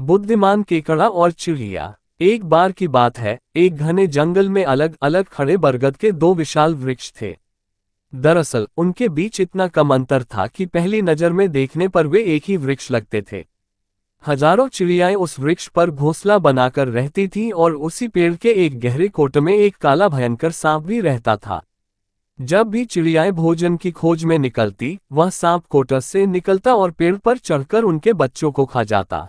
बुद्धिमान केकड़ा और चिड़िया। एक बार की बात है, एक घने जंगल में अलग अलग खड़े बरगद के दो विशाल वृक्ष थे। दरअसल उनके बीच इतना कम अंतर था कि पहली नजर में देखने पर वे एक ही वृक्ष लगते थे। हजारों चिड़ियाएं उस वृक्ष पर घोंसला बनाकर रहती थीं और उसी पेड़ के एक गहरे कोट में एक काला भयंकर सांप भी रहता था। जब भी चिड़ियाएं भोजन की खोज में निकलती, वह सांप कोटर से निकलता और पेड़ पर चढ़कर उनके बच्चों को खा जाता।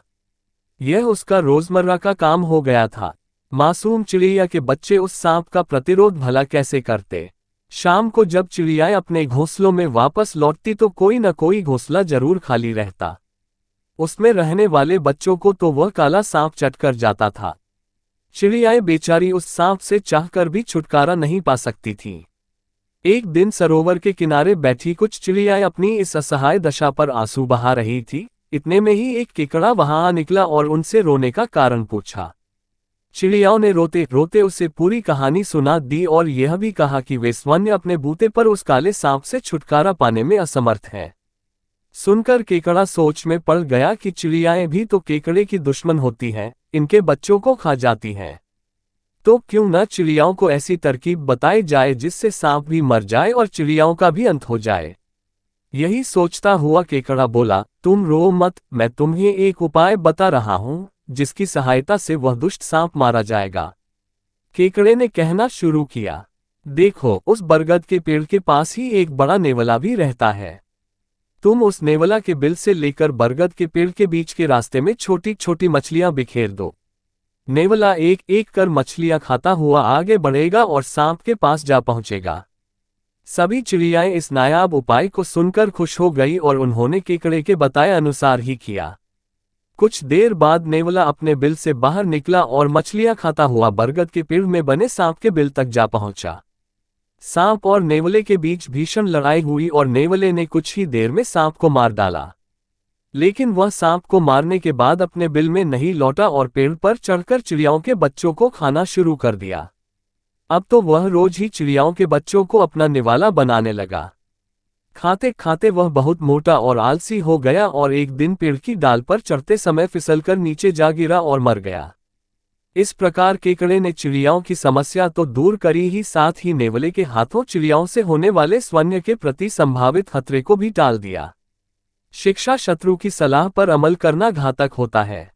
यह उसका रोजमर्रा का काम हो गया था। मासूम चिड़िया के बच्चे उस सांप का प्रतिरोध भला कैसे करते। शाम को जब चिड़ियाएं अपने घोंसलों में वापस लौटती तो कोई न कोई घोंसला जरूर खाली रहता। उसमें रहने वाले बच्चों को तो वह काला सांप चट कर जाता था। चिड़ियाएं बेचारी उस सांप से चाहकर भी छुटकारा नहीं पा सकती थीं। एक दिन सरोवर के किनारे बैठी कुछ चिड़ियाएं अपनी इस असहाय दशा पर आंसू बहा रही थी। इतने में ही एक केकड़ा वहां आ निकला और उनसे रोने का कारण पूछा। चिड़ियाओं ने रोते रोते उसे पूरी कहानी सुना दी और यह भी कहा कि वे स्वयं अपने बूते पर उस काले सांप से छुटकारा पाने में असमर्थ हैं। सुनकर केकड़ा सोच में पड़ गया कि चिड़ियाएं भी तो केकड़े की दुश्मन होती हैं, इनके बच्चों को खा जाती हैं। तो क्यों न चिड़ियाओं को ऐसी तरकीब बताई जाए जिससे सांप भी मर जाए और चिड़ियाओं का भी अंत हो जाए। यही सोचता हुआ केकड़ा बोला, तुम रो मत, मैं तुम्हें एक उपाय बता रहा हूं जिसकी सहायता से वह दुष्ट सांप मारा जाएगा। केकड़े ने कहना शुरू किया, देखो, उस बरगद के पेड़ के पास ही एक बड़ा नेवला भी रहता है। तुम उस नेवला के बिल से लेकर बरगद के पेड़ के बीच के रास्ते में छोटी छोटी मछलियां बिखेर दो। नेवला एक एक कर मछलियां खाता हुआ आगे बढ़ेगा और सांप के पास जा पहुंचेगा। सभी चिड़ियाएं इस नायाब उपाय को सुनकर खुश हो गई और उन्होंने केकड़े के बताए अनुसार ही किया। कुछ देर बाद नेवला अपने बिल से बाहर निकला और मछलियां खाता हुआ बरगद के पेड़ में बने सांप के बिल तक जा पहुंचा। सांप और नेवले के बीच भीषण लड़ाई हुई और नेवले ने कुछ ही देर में सांप को मार डाला। लेकिन वह सांप को मारने के बाद अपने बिल में नहीं लौटा और पेड़ पर चढ़कर चिड़ियाओं के बच्चों को खाना शुरू कर दिया। अब तो वह रोज ही चिड़ियाओं के बच्चों को अपना निवाला बनाने लगा। खाते खाते वह बहुत मोटा और आलसी हो गया और एक दिन पेड़ की डाल पर चढ़ते समय फिसलकर नीचे जा गिरा और मर गया। इस प्रकार केकड़े ने चिड़ियाओं की समस्या तो दूर करी ही, साथ ही नेवले के हाथों चिड़ियाओं से होने वाले स्वन्य के प्रति संभावित खतरे को भी टाल दिया। शिक्षा शत्रु की सलाह पर अमल करना घातक होता है।